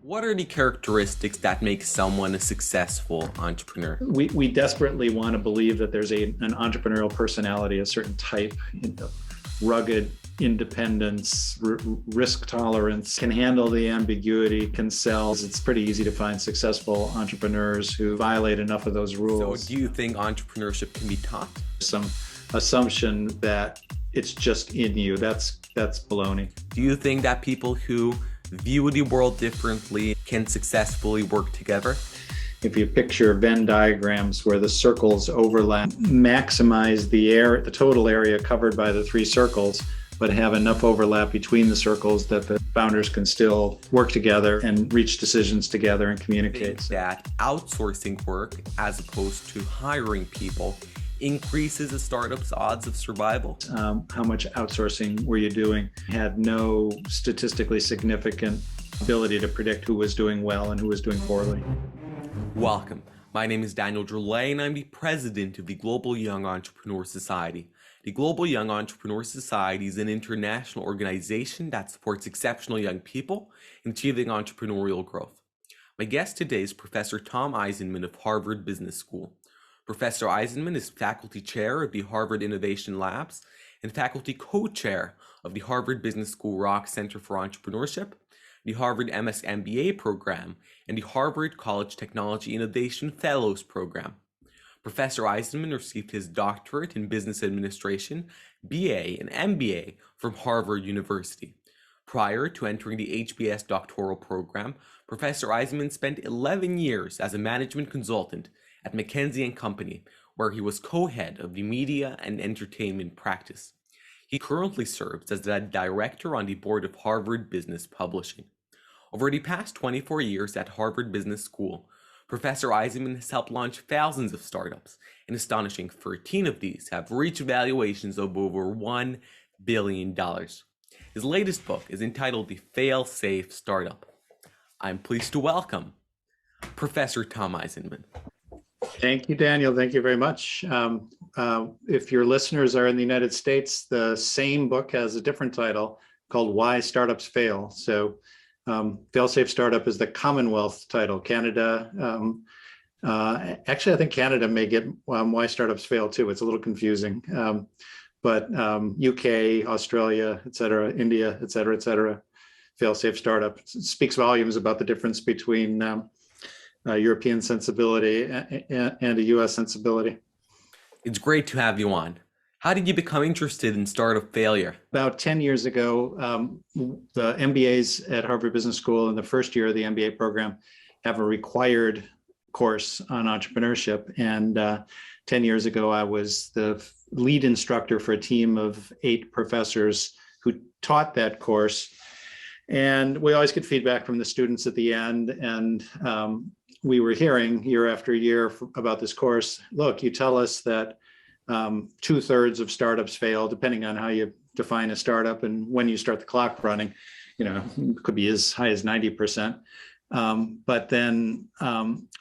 What are the characteristics that make someone a successful entrepreneur? We desperately want to believe that there's an entrepreneurial personality, a certain type, rugged independence, risk tolerance, can handle the ambiguity, can sell. It's pretty easy to find successful entrepreneurs who violate enough of those rules. So do you think entrepreneurship can be taught? Some assumption that it's just in you, that's baloney. Do you think that people who view the world differently can successfully work together? If you picture Venn diagrams where the circles overlap, maximize the total area covered by the three circles, but have enough overlap between the circles that the founders can still work together and reach decisions together and communicate. That outsourcing work, as opposed to hiring people, increases a startup's odds of survival. How much outsourcing were you doing? Had no statistically significant ability to predict who was doing well and who was doing poorly. Welcome. My name is Daniel Gerlei, and I'm the president of the Global Young Entrepreneur Society. The Global Young Entrepreneur Society is an international organization that supports exceptional young people in achieving entrepreneurial growth. My guest today is Professor Tom Eisenmann of Harvard Business School. Professor Eisenmann is faculty chair of the Harvard Innovation Labs and faculty co-chair of the Harvard Business School Rock Center for Entrepreneurship, the Harvard MS MBA Program, and the Harvard College Technology Innovation Fellows Program. Professor Eisenmann received his doctorate in business administration, BA, and MBA from Harvard University. Prior to entering the HBS Doctoral Program, Professor Eisenmann spent 11 years as a management consultant at McKinsey Company, where he was co-head of the media and entertainment practice. He currently serves as the director on the board of Harvard Business Publishing. Over the past 24 years at Harvard Business School, Professor Eisenmann has helped launch thousands of startups. An astonishing 13 of these have reached valuations of over $1 billion. His latest book is entitled The Fail-Safe Startup. I'm pleased to welcome Professor Tom Eisenmann. Thank you, Daniel. Thank you very much. If your listeners are in the United States, the same book has a different title called Why Startups Fail. So Fail-Safe Startup is the Commonwealth title. Canada, actually, I think Canada may get Why Startups Fail too. It's a little confusing. But UK, Australia, et cetera, India, et cetera, Fail-Safe Startup. It speaks volumes about the difference between European sensibility and a US sensibility. It's great to have you on. How did you become interested in startup failure? About 10 years ago, the MBAs at Harvard Business School in the first year of the MBA program have a required course on entrepreneurship. And 10 years ago, I was the lead instructor for a team of 8 professors who taught that course. And we always get feedback from the students at the end. And we were hearing year after year about this course. Look, you tell us that 2/3 of startups fail, depending on how you define a startup and when you start the clock running. It could be as high as 90%. But then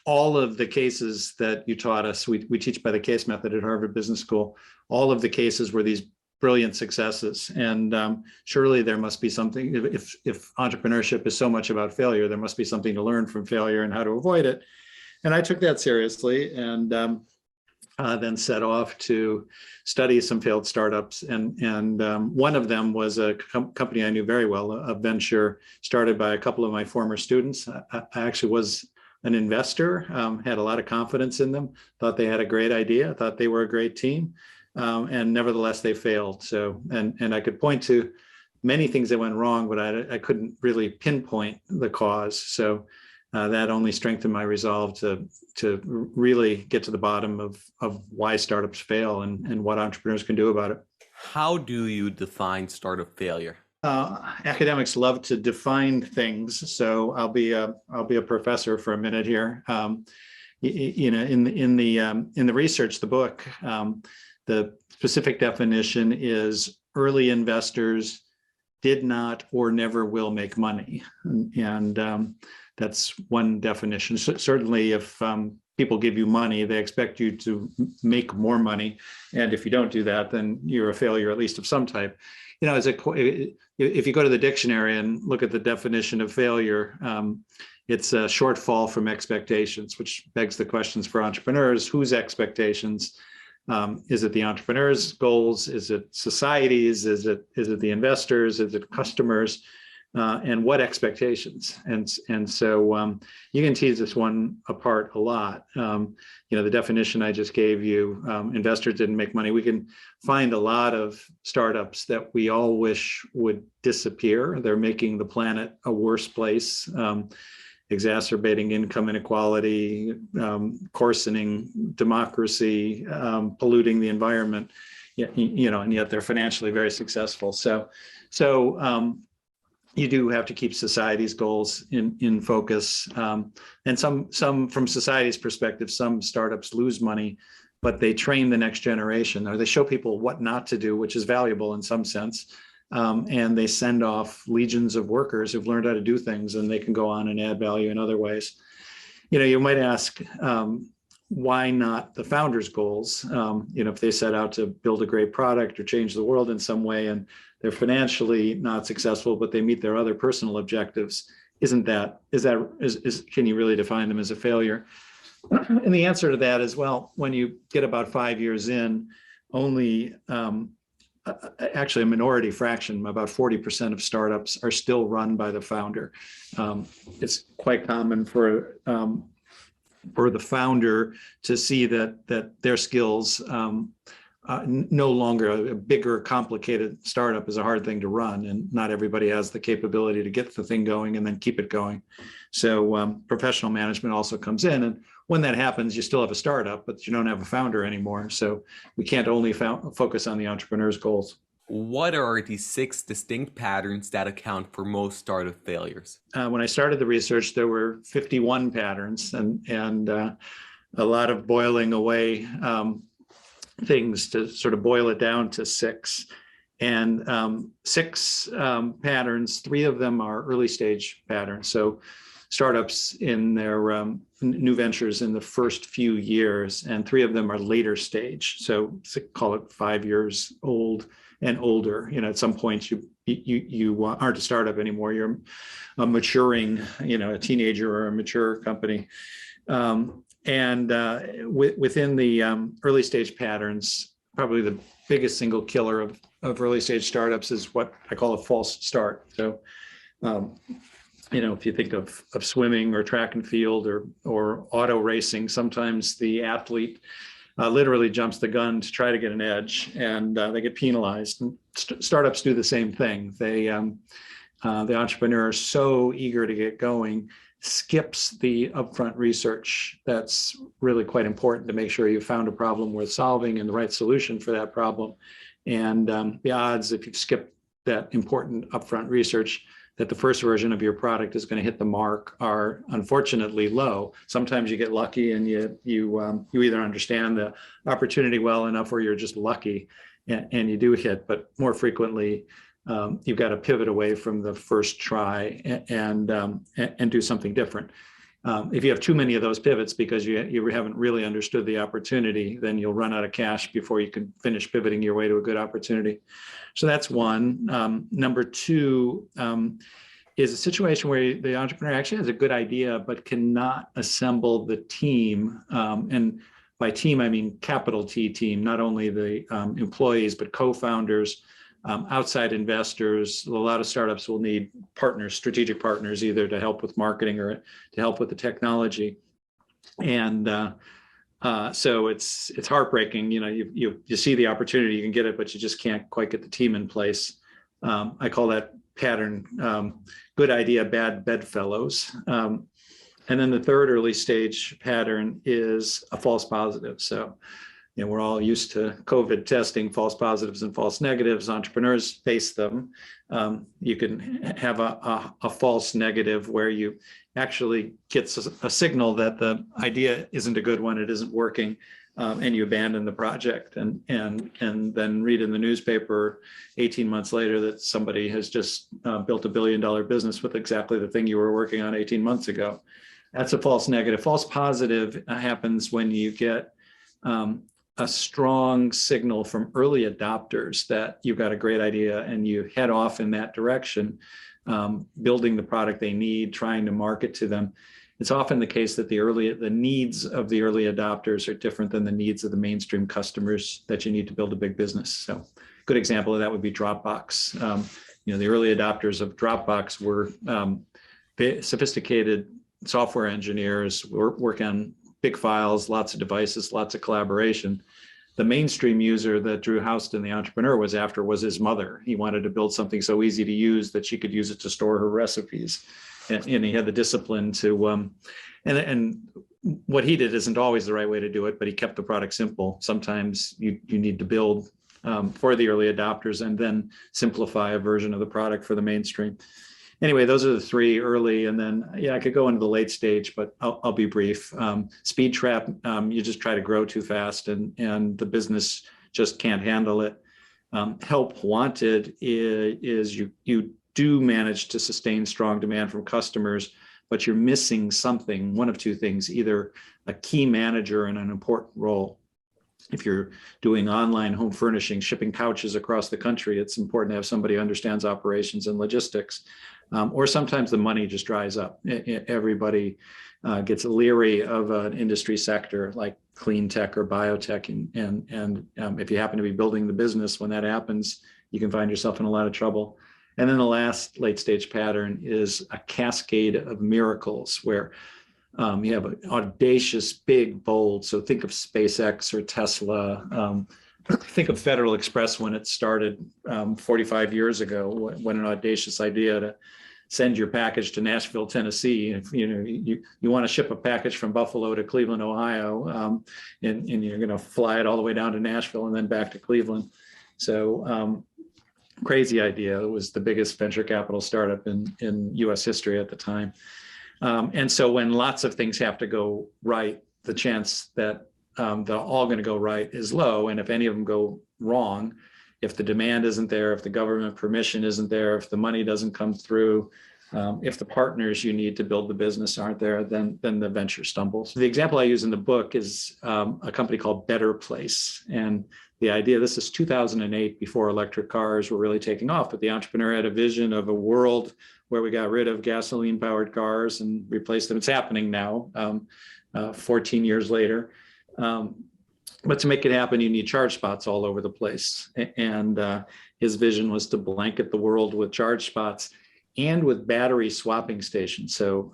all of the cases that you taught us, we teach by the case method at Harvard Business School, all of the cases were these brilliant successes. And surely there must be something, if entrepreneurship is so much about failure, there must be something to learn from failure and how to avoid it. And I took that seriously and then set off to study some failed startups. And one of them was a company I knew very well, a venture started by a couple of my former students. I actually was an investor, had a lot of confidence in them, thought they had a great idea, thought they were a great team. And nevertheless, they failed. So, and I could point to many things that went wrong, but I couldn't really pinpoint the cause. So that only strengthened my resolve to really get to the bottom of why startups fail and what entrepreneurs can do about it. How do you define startup failure? Academics love to define things, so I'll be a professor for a minute here. In the research, the book. The specific definition is early investors did not or never will make money. And That's one definition. Certainly, if people give you money, they expect you to make more money, and if you don't do that, then you're a failure, at least of some type. If you go to the dictionary and look at the definition of failure, it's a shortfall from expectations, which begs the questions for entrepreneurs: whose expectations? Is it the entrepreneur's goals? Is it society's? Is it the investors? Is it customers? And what expectations? And so you can tease this one apart a lot. The definition I just gave you, investors didn't make money. We can find a lot of startups that we all wish would disappear. They're making the planet a worse place, exacerbating income inequality, coarsening democracy, polluting the environment. And yet they're financially very successful. So you do have to keep society's goals in focus. And some from society's perspective, some startups lose money, but they train the next generation, or they show people what not to do, which is valuable in some sense. And they send off legions of workers who've learned how to do things, and they can go on and add value in other ways. You might ask, why not the founder's goals? If they set out to build a great product or change the world in some way, and they're financially not successful, but they meet their other personal objectives, can you really define them as a failure? And the answer to that is, well, when you get about 5 years in, only actually a minority fraction, about 40% of startups are still run by the founder. It's quite common for the founder to see that their skills no longer. A bigger, complicated startup is a hard thing to run, and not everybody has the capability to get the thing going and then keep it going. So professional management also comes in, and when that happens, you still have a startup, but you don't have a founder anymore. So we can't only focus on the entrepreneur's goals. What are the 6 distinct patterns that account for most startup failures? When I started the research, there were 51 patterns, and a lot of boiling away things to sort of boil it down to 6. And 6 patterns, 3 of them are early stage patterns. So startups in their new ventures in the first few years, and 3 of them are later stage. So call it 5 years old and older. At some point you aren't a startup anymore. You're a maturing, a teenager or a mature company. And within the early stage patterns, probably the biggest single killer of early stage startups is what I call a false start. So, if you think of swimming or track and field or auto racing, sometimes the athlete literally jumps the gun to try to get an edge, and they get penalized. And startups do the same thing. The entrepreneur is so eager to get going, skips the upfront research that's really quite important to make sure you found a problem worth solving and the right solution for that problem. And the odds, if you've skipped that important upfront research, that the first version of your product is going to hit the mark are unfortunately low. Sometimes you get lucky and you either understand the opportunity well enough, or you're just lucky and you do hit. But more frequently, you've got to pivot away from the first try and do something different. If you have too many of those pivots because you haven't really understood the opportunity, then you'll run out of cash before you can finish pivoting your way to a good opportunity. So that's one. Number 2 is a situation where the entrepreneur actually has a good idea, but cannot assemble the team. And by team, I mean capital T team, not only the employees, but co-founders, outside investors. A lot of startups will need partners, strategic partners, either to help with marketing or to help with the technology. And so it's heartbreaking. You see the opportunity, you can get it, but you just can't quite get the team in place. I call that pattern good idea, bad bedfellows. And then the third early stage pattern is a false positive. So we're all used to COVID testing, false positives and false negatives. Entrepreneurs face them. You can have a false negative where you actually get a signal that the idea isn't a good one, it isn't working, and you abandon the project, and then read in the newspaper 18 months later that somebody has just built $1 billion business with exactly the thing you were working on 18 months ago. That's a false negative. False positive happens when you get a strong signal from early adopters that you've got a great idea and you head off in that direction, building the product they need, trying to market to them. It's often the case that the needs of the early adopters are different than the needs of the mainstream customers that you need to build a big business. So a good example of that would be Dropbox. The early adopters of Dropbox were sophisticated software engineers, work on big files, lots of devices, lots of collaboration. The mainstream user that Drew Houston, the entrepreneur, was after was his mother. He wanted to build something so easy to use that she could use it to store her recipes. And he had the discipline to, and what he did isn't always the right way to do it, but he kept the product simple. Sometimes you need to build for the early adopters and then simplify a version of the product for the mainstream. Anyway, those are the three early, and then I could go into the late stage, but I'll be brief. Speed trap, you just try to grow too fast, and the business just can't handle it. Help wanted is you do manage to sustain strong demand from customers, but you're missing something, one of two things, either a key manager in an important role. If you're doing online home furnishing, shipping couches across the country, it's important to have somebody who understands operations and logistics. Or sometimes the money just dries up. Everybody gets leery of an industry sector like clean tech or biotech. And if you happen to be building the business when that happens, you can find yourself in a lot of trouble. And then the last late stage pattern is a cascade of miracles where you have an audacious, big, bold. So think of SpaceX or Tesla. Think of Federal Express when it started 45 years ago, when an audacious idea to send your package to Nashville, Tennessee. If you want to ship a package from Buffalo to Cleveland, Ohio, and you're going to fly it all the way down to Nashville and then back to Cleveland. So crazy idea. It was the biggest venture capital startup in US history at the time. And so when lots of things have to go right, the chance that they're all going to go right is low. And if any of them go wrong, if the demand isn't there, if the government permission isn't there, if the money doesn't come through, if the partners you need to build the business aren't there, then the venture stumbles. The example I use in the book is a company called Better Place. And the idea, this is 2008, before electric cars were really taking off, but the entrepreneur had a vision of a world where we got rid of gasoline-powered cars and replaced them. It's happening now, 14 years later. But to make it happen, you need charge spots all over the place. And his vision was to blanket the world with charge spots and with battery swapping stations. So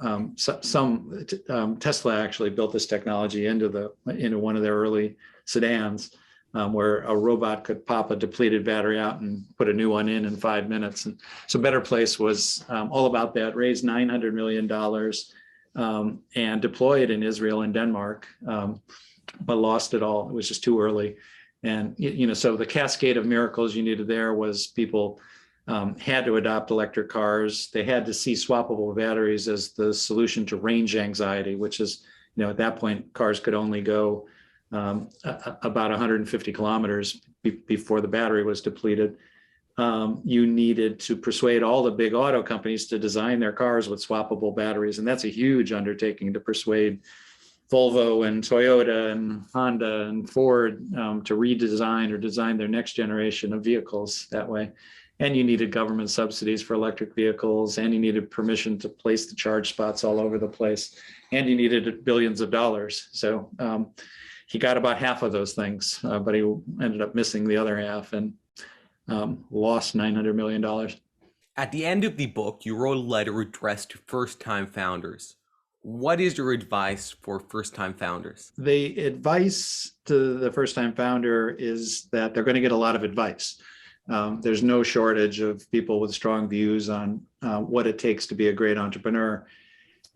Tesla actually built this technology into one of their early sedans, where a robot could pop a depleted battery out and put a new one in 5 minutes. And so Better Place was all about that, raised $900 million and deployed in Israel and Denmark, but lost it all. It was just too early. And, so the cascade of miracles you needed there was people had to adopt electric cars. They had to see swappable batteries as the solution to range anxiety, which is, at that point, cars could only go about 150 kilometers before the battery was depleted. You needed to persuade all the big auto companies to design their cars with swappable batteries. And that's a huge undertaking to persuade Volvo and Toyota and Honda and Ford to redesign or design their next generation of vehicles that way. And you needed government subsidies for electric vehicles, and you needed permission to place the charge spots all over the place, and you needed billions of dollars. So he got about half of those things, but he ended up missing the other half and lost $900 million. At the end of the book, you wrote a letter addressed to first-time founders. What is your advice for first-time founders? The advice to the first-time founder is that they're going to get a lot of advice. There's no shortage of people with strong views on what it takes to be a great entrepreneur.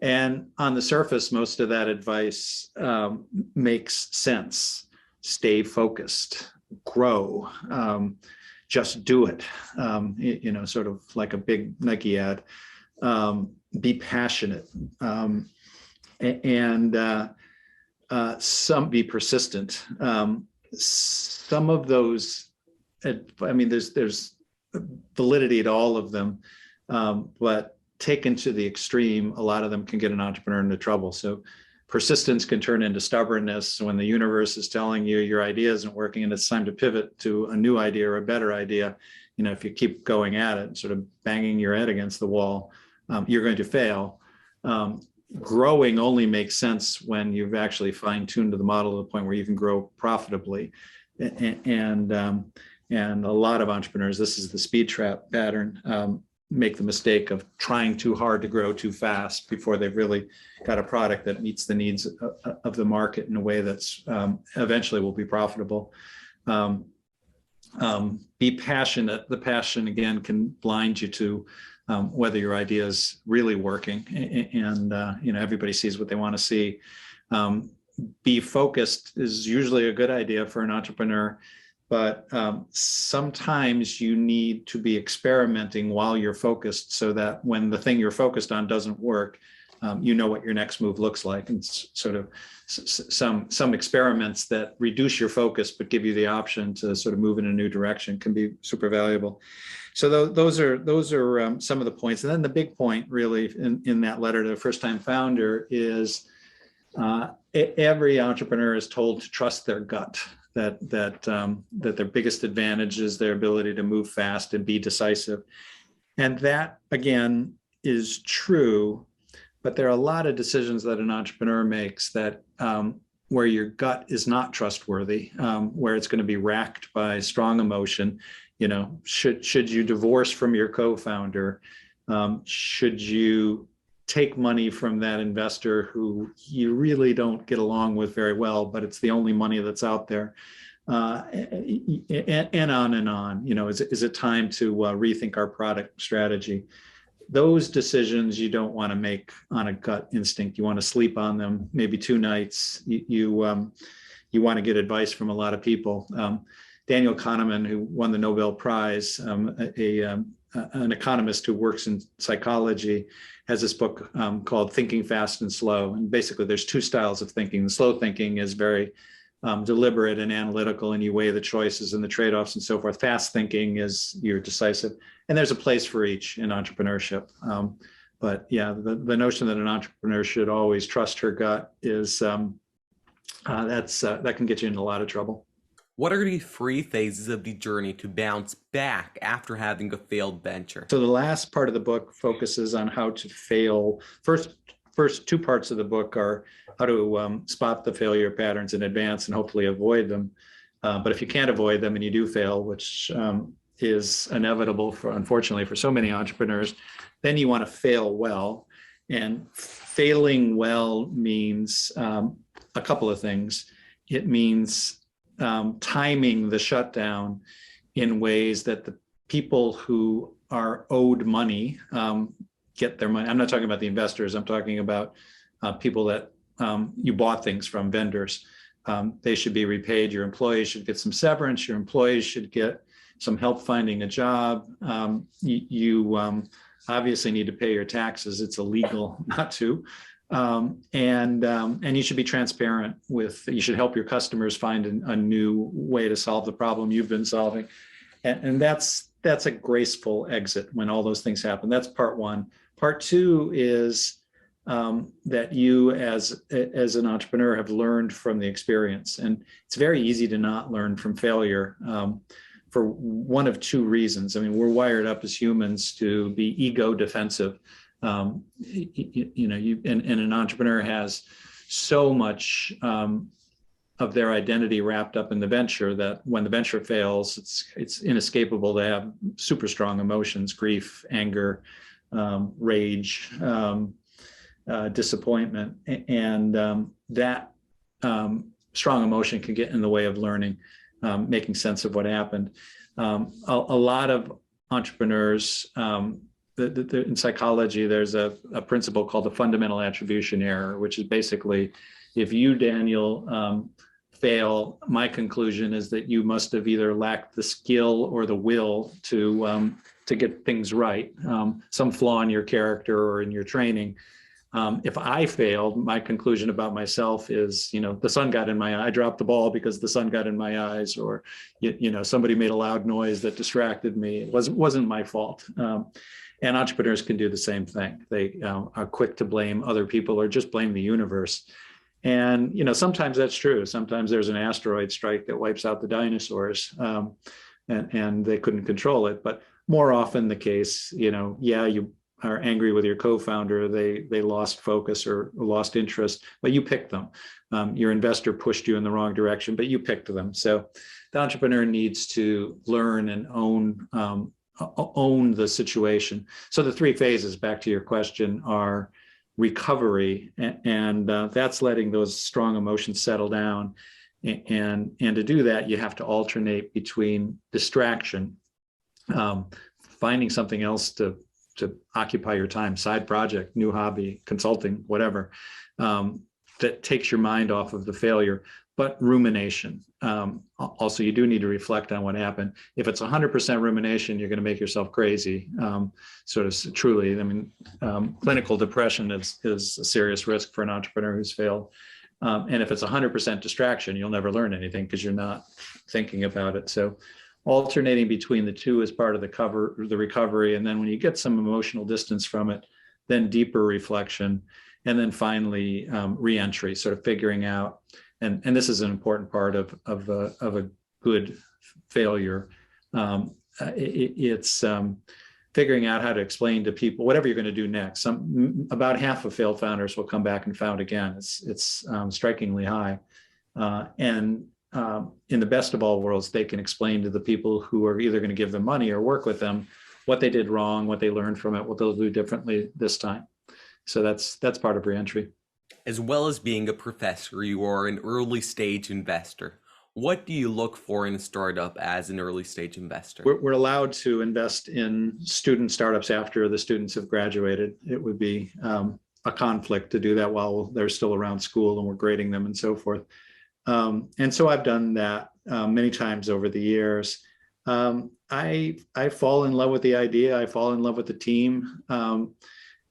And on the surface, most of that advice makes sense. Stay focused, grow, just do it. Sort of like a big Nike ad. Be passionate. some be persistent. Some of those, I mean, there's validity to all of them, but taken to the extreme, a lot of them can get an entrepreneur into trouble. So persistence can turn into stubbornness when the universe is telling you your idea isn't working and it's time to pivot to a new idea or a better idea. If you keep going at it, sort of banging your head against the wall, you're going to fail. Growing only makes sense when you've actually fine-tuned the model to the point where you can grow profitably. And a lot of entrepreneurs, this is the speed trap pattern, make the mistake of trying too hard to grow too fast before they've really got a product that meets the needs of the market in a way that's eventually will be profitable. Be passionate. The passion, again, can blind you to whether your idea is really working, and everybody sees what they want to see. Be focused is usually a good idea for an entrepreneur, but sometimes you need to be experimenting while you're focused, so that when the thing you're focused on doesn't work, you know what your next move looks like. And sort of some experiments that reduce your focus but give you the option to sort of move in a new direction can be super valuable. So those are some of the points. And then the big point really in that letter to the first-time founder is every entrepreneur is told to trust their gut, that their biggest advantage is their ability to move fast and be decisive. And that, again, is true, but there are a lot of decisions that an entrepreneur makes that where your gut is not trustworthy, where it's going to be racked by strong emotion. Should you divorce from your co-founder? Should you take money from that investor who you really don't get along with very well, but it's the only money that's out there? And on and on. Is it time to rethink our product strategy? Those decisions you don't want to make on a gut instinct. You want to sleep on them, maybe 2 nights. You want to get advice from a lot of people. Daniel Kahneman, who won the Nobel Prize, an economist who works in psychology, has this book called Thinking Fast and Slow. And basically, there's 2 styles of thinking. The slow thinking is very deliberate and analytical, and you weigh the choices and the trade-offs and so forth. Fast thinking is you're decisive. And there's a place for each in entrepreneurship. But yeah, the notion that an entrepreneur should always trust her gut is that can get you into a lot of trouble. What are the 3 phases of the journey to bounce back after having a failed venture? So the last part of the book focuses on how to fail. First 2 parts of the book are how to spot the failure patterns in advance and hopefully avoid them. But if you can't avoid them and you do fail, which is inevitable, unfortunately, for so many entrepreneurs, then you want to fail well. And failing well means a couple of things. It means timing the shutdown in ways that the people who are owed money get their money. I'm not talking about the investors. I'm talking about people that you bought things from, vendors. They should be repaid. Your employees should get some severance. Your employees should get some help finding a job. You obviously need to pay your taxes. It's illegal not to. And you should be transparent you should help your customers find a new way to solve the problem you've been solving. And that's a graceful exit when all those things happen. That's part 1. Part 2 is that you as an entrepreneur have learned from the experience. And it's very easy to not learn from failure for one of 2 reasons. I mean, we're wired up as humans to be ego defensive. And an entrepreneur has so much of their identity wrapped up in the venture that when the venture fails, it's inescapable to have super strong emotions: grief, anger, rage, disappointment, and that strong emotion can get in the way of learning, making sense of what happened. A lot of entrepreneurs. In psychology, there's a principle called the fundamental attribution error, which is basically, if you, Daniel, fail, my conclusion is that you must have either lacked the skill or the will to get things right, some flaw in your character or in your training. If I failed, my conclusion about myself is, the sun got in my eye. I dropped the ball because the sun got in my eyes, or, somebody made a loud noise that distracted me. It wasn't my fault. And entrepreneurs can do the same thing. They are quick to blame other people or just blame the universe. And, sometimes that's true. Sometimes there's an asteroid strike that wipes out the dinosaurs, and they couldn't control it. But more often the case, you are angry with your co-founder, they lost focus or lost interest, but you picked them. Your investor pushed you in the wrong direction, but you picked them. So the entrepreneur needs to learn and own the situation. So the three phases, back to your question, are recovery, and that's letting those strong emotions settle down. And to do that, you have to alternate between distraction, finding something else to occupy your time, side project, new hobby, consulting, whatever, that takes your mind off of the failure, but rumination. Also, you do need to reflect on what happened. If it's 100% rumination, you're going to make yourself crazy, sort of truly. I mean, clinical depression is a serious risk for an entrepreneur who's failed. And if it's 100% distraction, you'll never learn anything because you're not thinking about it. So alternating between the two is part of the recovery. And then when you get some emotional distance from it, then deeper reflection. And then finally, reentry, sort of figuring out, and this is an important part of a good failure. It's figuring out how to explain to people whatever you're going to do next. About half of failed founders will come back and found again. It's strikingly high. And in the best of all worlds, they can explain to the people who are either going to give them money or work with them what they did wrong, what they learned from it, what they'll do differently this time. So that's part of reentry. As well as being a professor, you are an early stage investor. What do you look for in a startup as an early stage investor? We're allowed to invest in student startups after the students have graduated. It would be a conflict to do that while they're still around school and we're grading them and so forth. And so I've done that many times over the years. I fall in love with the idea. I fall in love with the team.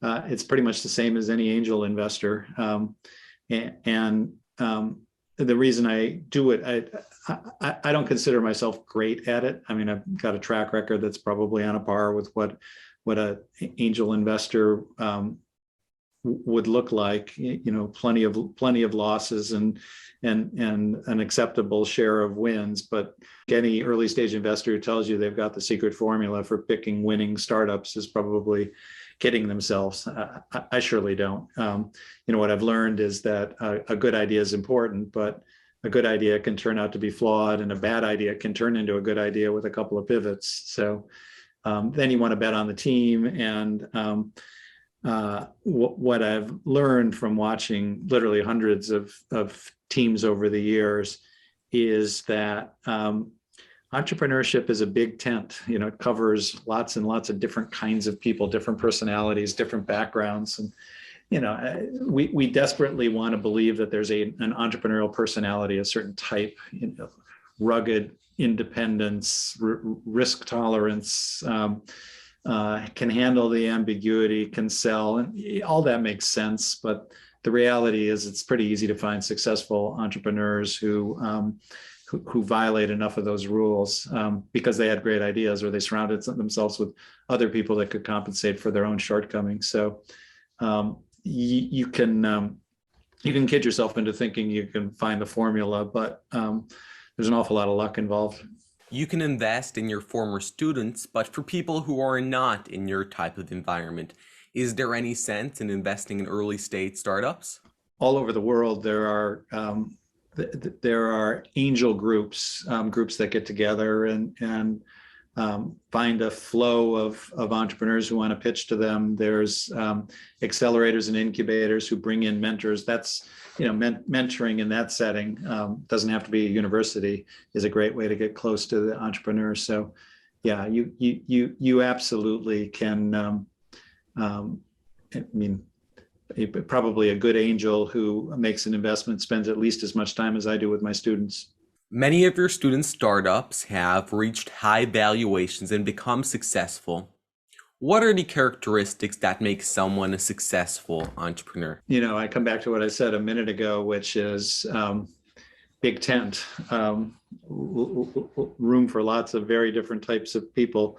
It's pretty much the same as any angel investor. And the reason I do it, I don't consider myself great at it. I mean, I've got a track record that's probably on a par with what an angel investor would look like. Plenty of losses and an acceptable share of wins. But any early stage investor who tells you they've got the secret formula for picking winning startups is probably kidding themselves. I surely don't. What I've learned is that a good idea is important, but a good idea can turn out to be flawed, and a bad idea can turn into a good idea with a couple of pivots. So then you want to bet on the team. And what I've learned from watching literally hundreds of teams over the years is that entrepreneurship is a big tent. It covers lots and lots of different kinds of people, different personalities, different backgrounds. And, we desperately want to believe that there's an entrepreneurial personality, a certain type, rugged independence, risk tolerance, can handle the ambiguity, can sell, and all that makes sense. But the reality is it's pretty easy to find successful entrepreneurs who violate enough of those rules because they had great ideas or they surrounded themselves with other people that could compensate for their own shortcomings. So you can kid yourself into thinking you can find the formula, but there's an awful lot of luck involved. You can invest in your former students, but for people who are not in your type of environment, is there any sense in investing in early stage startups? All over the world, there are angel groups that get together and find a flow of entrepreneurs who want to pitch to them. There's accelerators and incubators who bring in mentors. That's mentoring in that setting doesn't have to be a university, is a great way to get close to the entrepreneurs. So yeah, you absolutely can. Probably a good angel who makes an investment spends at least as much time as I do with my students. Many of your student startups have reached high valuations and become successful. What are the characteristics that make someone a successful entrepreneur? I come back to what I said a minute ago, which is big tent, room for lots of very different types of people.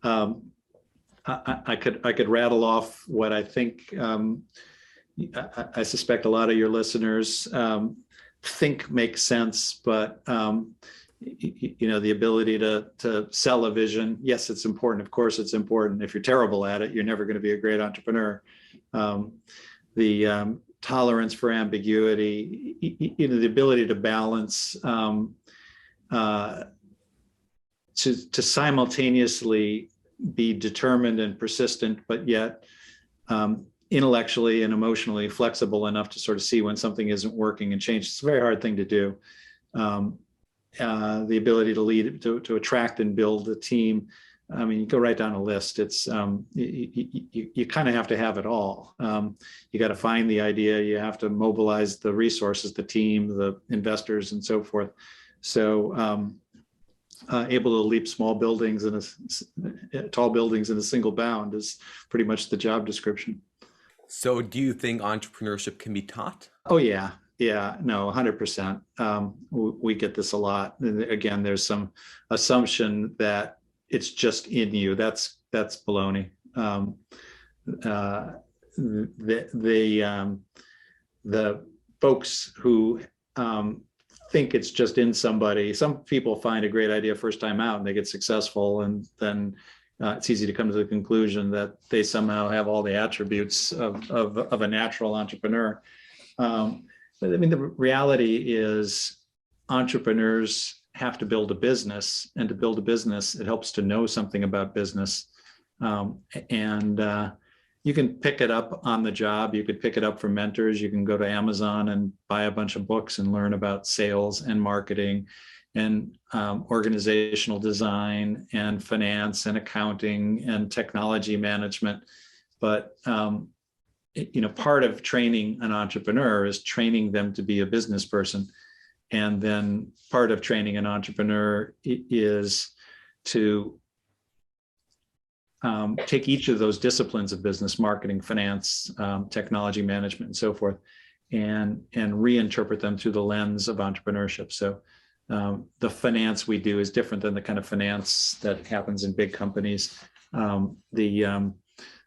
I could rattle off what I think. I suspect a lot of your listeners think makes sense, but the ability to sell a vision. Yes, it's important. Of course, it's important. If you're terrible at it, you're never going to be a great entrepreneur. The tolerance for ambiguity, the ability to balance, to simultaneously be determined and persistent, but yet intellectually and emotionally flexible enough to sort of see when something isn't working and change. It's a very hard thing to do. The ability to lead, to attract and build a team. I mean, you go right down a list. It's you kind of have to have it all. You got to find the idea. You have to mobilize the resources, the team, the investors, and so forth. So able to leap small buildings and tall buildings in a single bound is pretty much the job description. So do you think entrepreneurship can be taught? Oh, yeah. Yeah, no, 100%. We get this a lot. And again, there's some assumption that it's just in you. That's baloney. The folks who think it's just in somebody, some people find a great idea first time out and they get successful, and then it's easy to come to the conclusion that they somehow have all the attributes of a natural entrepreneur. But I mean, the reality is entrepreneurs have to build a business, and to build a business, it helps to know something about business. You can pick it up on the job. You could pick it up from mentors. You can go to Amazon and buy a bunch of books and learn about sales and marketing and organizational design and finance and accounting and technology management. But part of training an entrepreneur is training them to be a business person. And then part of training an entrepreneur is to take each of those disciplines of business, marketing, finance, technology management, and so forth, and reinterpret them through the lens of entrepreneurship. So the finance we do is different than the kind of finance that happens in big companies.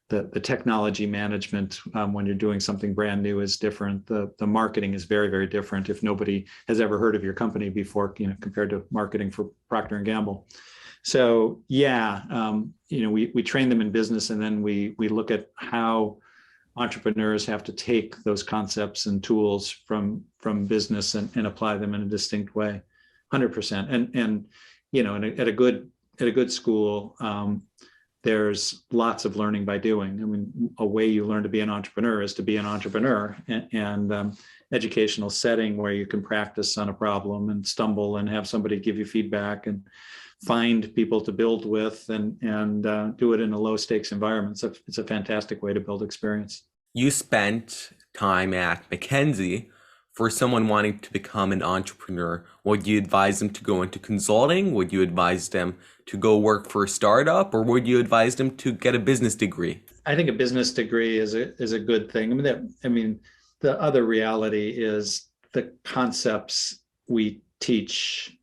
The technology management, when you're doing something brand new, is different. The marketing is very, very different. If nobody has ever heard of your company before, compared to marketing for Procter & Gamble. So yeah, we train them in business, and then we look at how entrepreneurs have to take those concepts and tools from business and apply them in a distinct way, 100%. And at a good school, there's lots of learning by doing. I mean, a way you learn to be an entrepreneur is to be an entrepreneur, and educational setting where you can practice on a problem and stumble and have somebody give you feedback and find people to build with and do it in a low stakes environment. So it's a fantastic way to build experience. You spent time at McKinsey. For someone wanting to become an entrepreneur, would you advise them to go into consulting? Would you advise them to go work for a startup, or would you advise them to get a business degree? I think a business degree is a good thing. The other reality is the concepts we teach.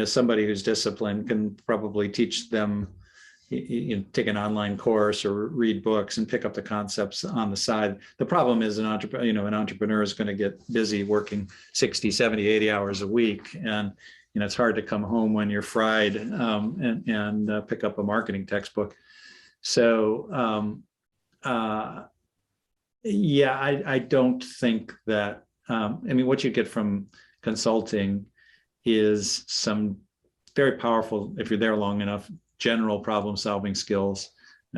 Somebody who's disciplined can probably teach them, take an online course or read books and pick up the concepts on the side. The problem is an entrepreneur is going to get busy working 60, 70, 80 hours a week. And, it's hard to come home when you're fried and pick up a marketing textbook. So, I don't think that, what you get from consulting is some very powerful, if you're there long enough, general problem solving skills,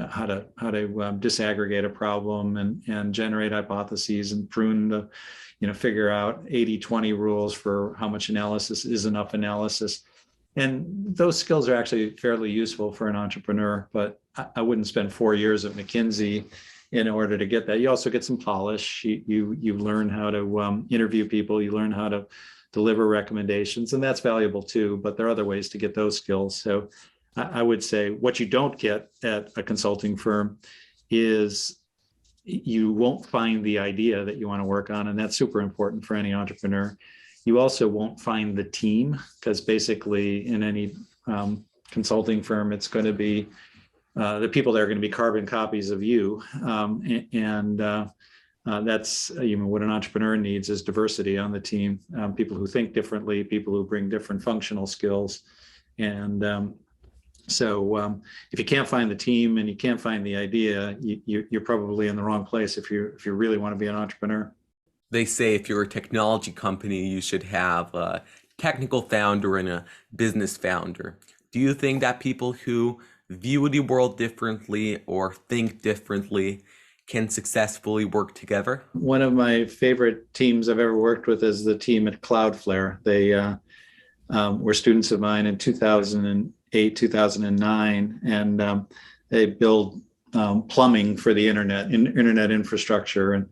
how to disaggregate a problem and generate hypotheses and prune the, figure out 80-20 rules for how much analysis is enough analysis. And those skills are actually fairly useful for an entrepreneur, but I wouldn't spend 4 years at McKinsey in order to get that. You also get some polish. You learn how to interview people, you learn how to deliver recommendations, and that's valuable too, but there are other ways to get those skills. So I would say what you don't get at a consulting firm is you won't find the idea that you want to work on, and that's super important for any entrepreneur. You also won't find the team, because basically in any consulting firm, it's going to be the people that are going to be carbon copies of you, that's what an entrepreneur needs is diversity on the team, people who think differently, people who bring different functional skills, and if you can't find the team and you can't find the idea, you're probably in the wrong place if you really want to be an entrepreneur. They say if you're a technology company, you should have a technical founder and a business founder. Do you think that people who view the world differently or think differently can successfully work together? One of my favorite teams I've ever worked with is the team at Cloudflare. They were students of mine in 2008, 2009, and they build plumbing for the internet infrastructure. And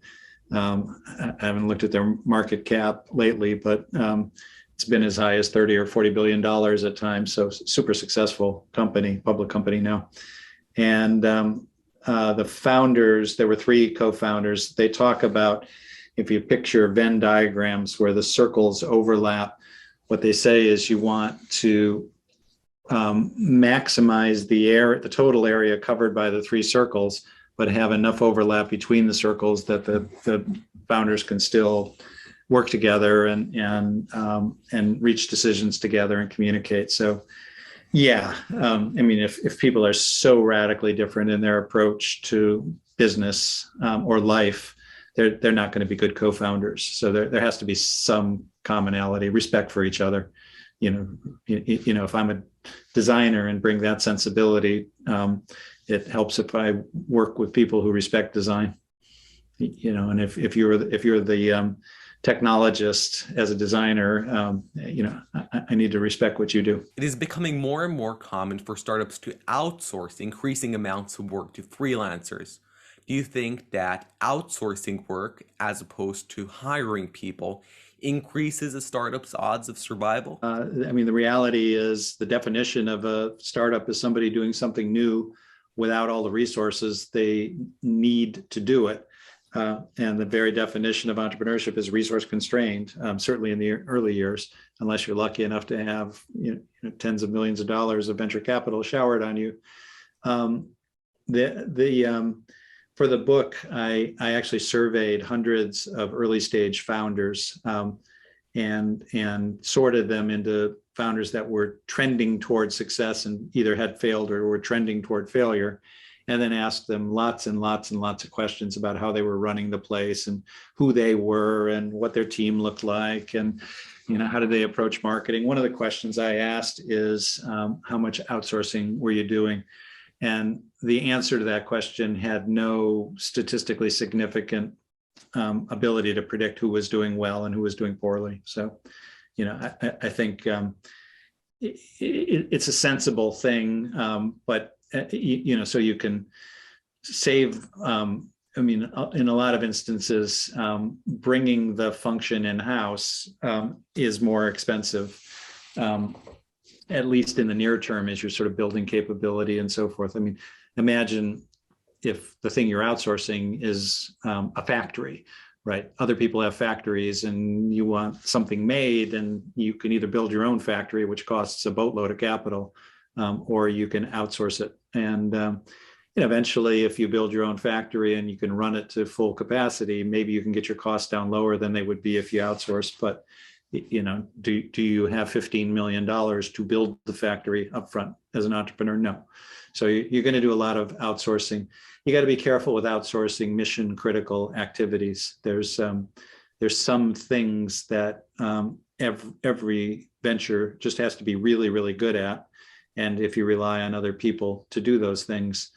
I haven't looked at their market cap lately, but it's been as high as 30 or 40 billion dollars at times. So super successful company, public company now. And the founders, there were three co-founders. They talk about, if you picture Venn diagrams where the circles overlap, what they say is you want to maximize the total area covered by the three circles, but have enough overlap between the circles that the founders can still work together and reach decisions together and communicate. So, yeah, if people are so radically different in their approach to business or life, they're not going to be good co-founders. So there has to be some commonality, respect for each other. If I'm a designer and bring that sensibility, it helps if I work with people who respect design. And if you're the technologist as a designer, I need to respect what you do. It is becoming more and more common for startups to outsource increasing amounts of work to freelancers. Do you think that outsourcing work, as opposed to hiring people, increases a startup's odds of survival? The reality is the definition of a startup is somebody doing something new without all the resources they need to do it. And the very definition of entrepreneurship is resource constrained, certainly in the early years, unless you're lucky enough to have tens of millions of dollars of venture capital showered on you. For the book, I actually surveyed hundreds of early stage founders and sorted them into founders that were trending toward success and either had failed or were trending toward failure, and then asked them lots and lots and lots of questions about how they were running the place and who they were and what their team looked like and how did they approach marketing. One of the questions I asked is, how much outsourcing were you doing? And the answer to that question had no statistically significant ability to predict who was doing well and who was doing poorly. So, I think it's a sensible thing, but so you can save. In a lot of instances, bringing the function in-house is more expensive. At least in the near term, as you're sort of building capability and so forth. Imagine if the thing you're outsourcing is a factory, right? Other people have factories and you want something made, and you can either build your own factory, which costs a boatload of capital, or you can outsource it. And eventually, if you build your own factory and you can run it to full capacity, maybe you can get your costs down lower than they would be if you outsourced. But do you have $15 million to build the factory upfront as an entrepreneur? No. So you're going to do a lot of outsourcing. You got to be careful with outsourcing mission critical activities. There's some things that every venture just has to be really, really good at. And if you rely on other people to do those things,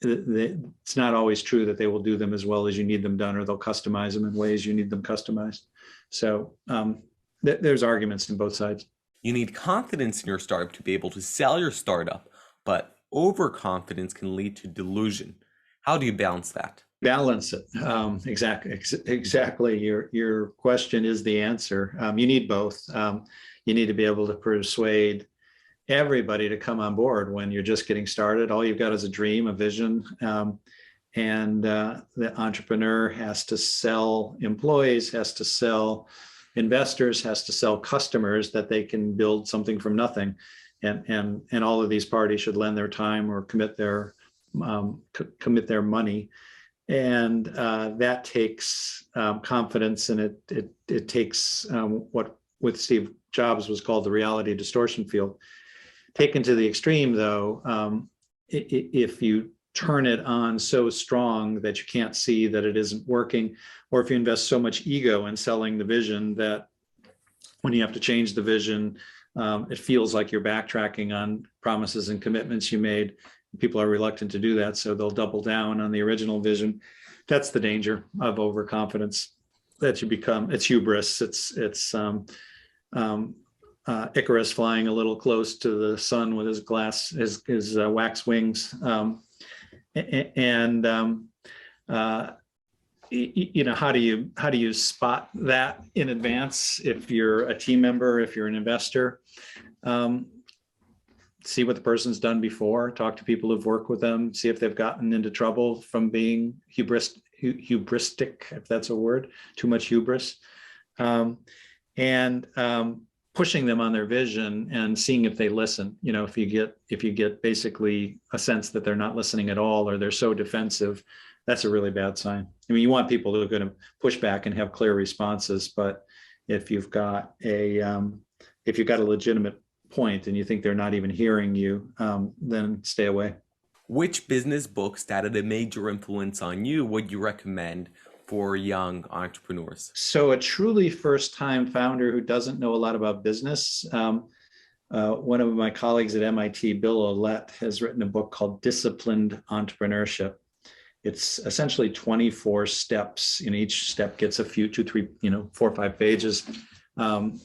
it's not always true that they will do them as well as you need them done, or they'll customize them in ways you need them customized. So there's arguments on both sides. You need confidence in your startup to be able to sell your startup, but overconfidence can lead to delusion. How do you balance that? Balance it. Exactly. Your question is the answer. You need both. You need to be able to persuade everybody to come on board when you're just getting started. All you've got is a dream, a vision. And the entrepreneur has to sell employees, has to sell investors, has to sell customers that they can build something from nothing. And all of these parties should lend their time or commit their money. And that takes confidence, and it takes what with Steve Jobs was called the reality distortion field. Taken to the extreme, though, if you turn it on so strong that you can't see that it isn't working, or if you invest so much ego in selling the vision that when you have to change the vision, it feels like you're backtracking on promises and commitments you made. People are reluctant to do that, so they'll double down on the original vision. That's the danger of overconfidence, that you become, it's hubris. It's Icarus flying a little close to the sun with his wax wings. How do you spot that in advance? If you're a team member, if you're an investor, see what the person's done before, talk to people who've worked with them, see if they've gotten into trouble from being hubristic, if that's a word, too much hubris, and pushing them on their vision and seeing if they listen. If you get basically a sense that they're not listening at all, or they're so defensive, that's a really bad sign. I mean, you want people who are going to push back and have clear responses, but if you've got a legitimate point and you think they're not even hearing you, then stay away. Which business books that had a major influence on you would you recommend for young entrepreneurs? So a truly first-time founder who doesn't know a lot about business, one of my colleagues at MIT, Bill Olet, has written a book called Disciplined Entrepreneurship. It's essentially 24 steps, and each step gets a few, 2, 3, 4 or 5 pages. And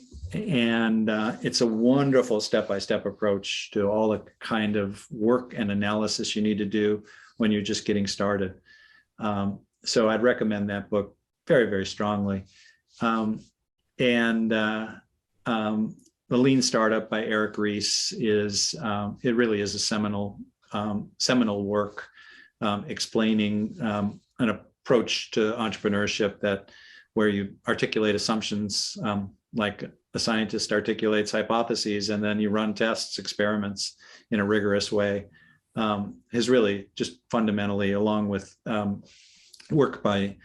it's a wonderful step-by-step approach to all the kind of work and analysis you need to do when you're just getting started. So I'd recommend that book very, very strongly. The Lean Startup by Eric Ries it really is a seminal work explaining an approach to entrepreneurship where you articulate assumptions like a scientist articulates hypotheses, and then you run tests, experiments in a rigorous way, is really just fundamentally, along with work by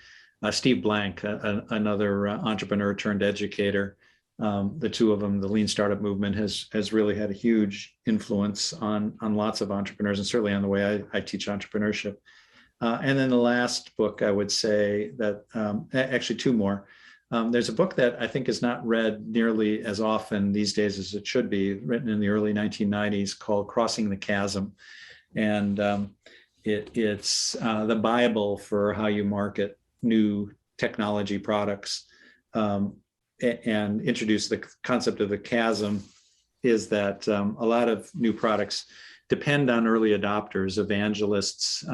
Steve Blank, another entrepreneur turned educator. The two of them, the Lean Startup movement has really had a huge influence on lots of entrepreneurs, and certainly on the way I teach entrepreneurship. And then the last book, I would say that, actually 2 more. There's a book that I think is not read nearly as often these days as it should be, written in the early 1990s, called Crossing the Chasm. And it's the Bible for how you market new technology products, and introduce the concept of the chasm. Is that a lot of new products depend on early adopters, evangelists,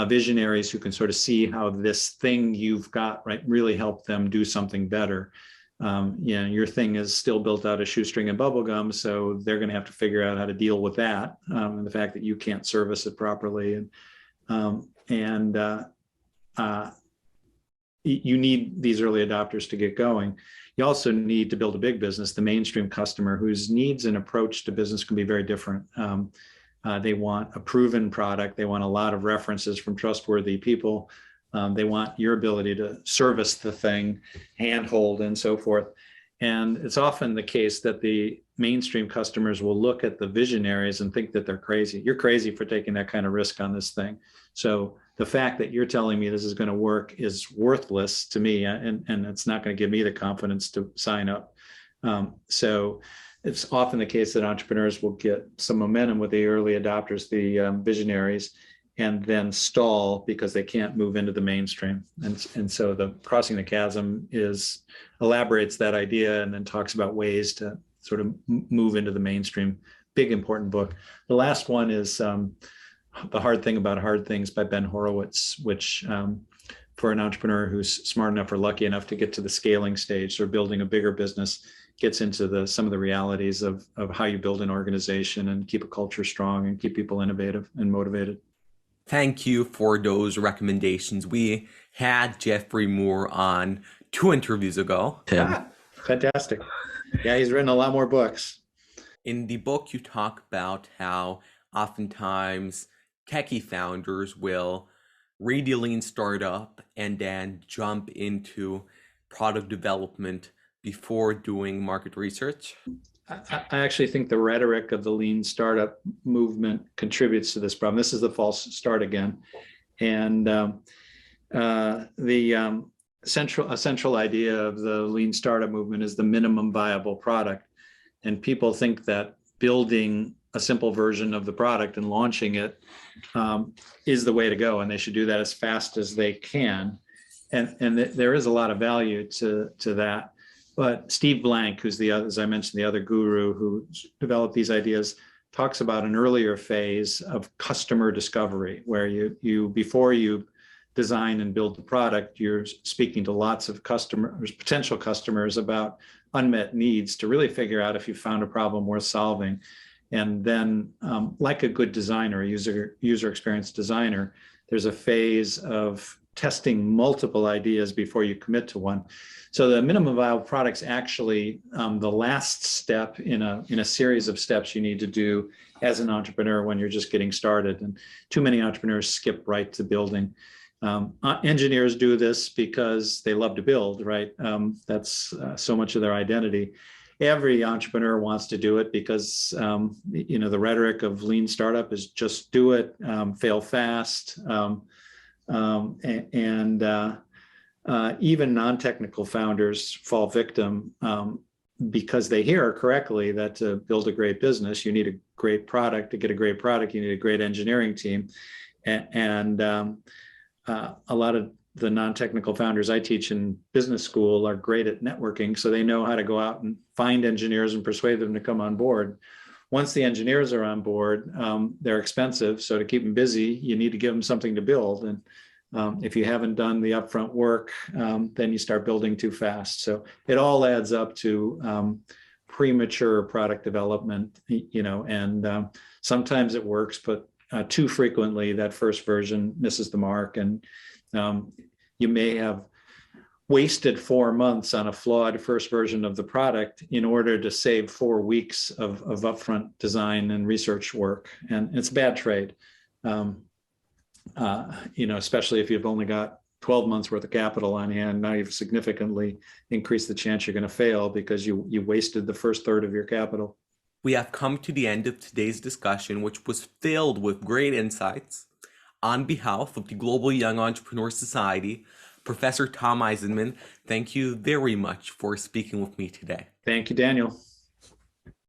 visionaries who can sort of see how this thing you've got really help them do something better. Your thing is still built out of shoestring and bubble gum, so they're going to have to figure out how to deal with that, and the fact that you can't service it properly. You need these early adopters to get going. You also need to build a big business, the mainstream customer, whose needs and approach to business can be very different. They want a proven product. They want a lot of references from trustworthy people. They want your ability to service the thing, handhold, and so forth. And it's often the case that the mainstream customers will look at the visionaries and think that they're crazy. You're crazy for taking that kind of risk on this thing. So the fact that you're telling me this is going to work is worthless to me, and it's not going to give me the confidence to sign up. So it's often the case that entrepreneurs will get some momentum with the early adopters, the visionaries, and then stall because they can't move into the mainstream. And so the Crossing the Chasm elaborates that idea and then talks about ways to sort of move into the mainstream. Big, important book. The last one is The Hard Thing About Hard Things by Ben Horowitz, which for an entrepreneur who's smart enough or lucky enough to get to the scaling stage or building a bigger business, gets into some of the realities of how you build an organization and keep a culture strong and keep people innovative and motivated. Thank you for those recommendations. We had Jeffrey Moore on 2 interviews ago. Fantastic. Yeah, he's written a lot more books. In the book, you talk about how oftentimes techie founders will read a lean startup and then jump into product development before doing market research. I actually think the rhetoric of the lean startup movement contributes to this problem. This is the false start again. And the central idea of the lean startup movement is the minimum viable product. And people think that building a simple version of the product and launching it is the way to go. And they should do that as fast as they can. And there is a lot of value to that. But Steve Blank, who's as I mentioned, the other guru who developed these ideas, talks about an earlier phase of customer discovery, where you before you design and build the product, you're speaking to lots of customers, potential customers, about unmet needs to really figure out if you found a problem worth solving. And then, like a good designer, a user experience designer, there's a phase of testing multiple ideas before you commit to one. So the minimum viable product's actually the last step in a series of steps you need to do as an entrepreneur when you're just getting started. And too many entrepreneurs skip right to building. Engineers do this because they love to build, right? That's so much of their identity. Every entrepreneur wants to do it because the rhetoric of lean startup is just do it, fail fast, even non-technical founders fall victim because they hear correctly that to build a great business, you need a great product. To get a great product, you need a great engineering team. And a lot of the non-technical founders I teach in business school are great at networking, so they know how to go out and find engineers and persuade them to come on board. Once the engineers are on board, they're expensive, so to keep them busy, you need to give them something to build. And if you haven't done the upfront work, then you start building too fast. So it all adds up to premature product development, and sometimes it works, but too frequently that first version misses the mark, and you may have wasted 4 months on a flawed first version of the product in order to save 4 weeks of upfront design and research work. And it's a bad trade, especially if you've only got 12 months worth of capital on hand. Now you've significantly increased the chance you're going to fail because you wasted the first third of your capital. We have come to the end of today's discussion, which was filled with great insights. On behalf of the Global Young Entrepreneur Society, Professor Tom Eisenmann, thank you very much for speaking with me today. Thank you, Daniel.